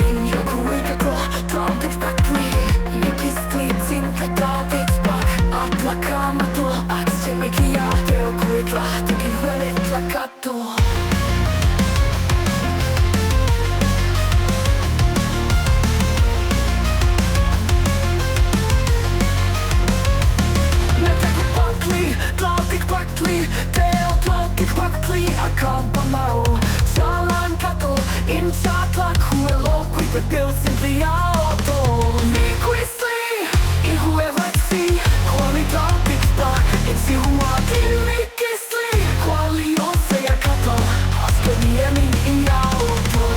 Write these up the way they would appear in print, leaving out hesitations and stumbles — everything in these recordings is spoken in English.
In joku trautit pakli, mikistli cinta trautit pak. Aplakaamato, aksemikin ja teokuit lahtikin hyönet lakatto. Teot laukit pakli, akampa mau. Salan kato, in saat hue loukui pe pilsin liauto. Mikuisli, in hue vaitsi, kuoli laukit pak. Ensi huakin mikisli, kuoli ose ja kato, askeni emin in auto.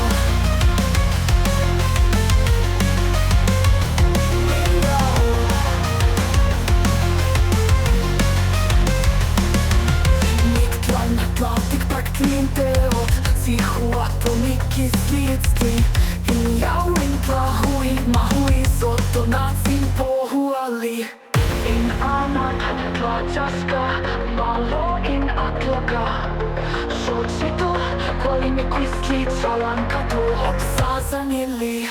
Klin teot, si huato mikisliitski. In jauin plahui, mahui sotto natsin pohuali. In amat tlajaska, malo in atlaka. Sotsito, kuoli mikislit salan katu, hopsasanili.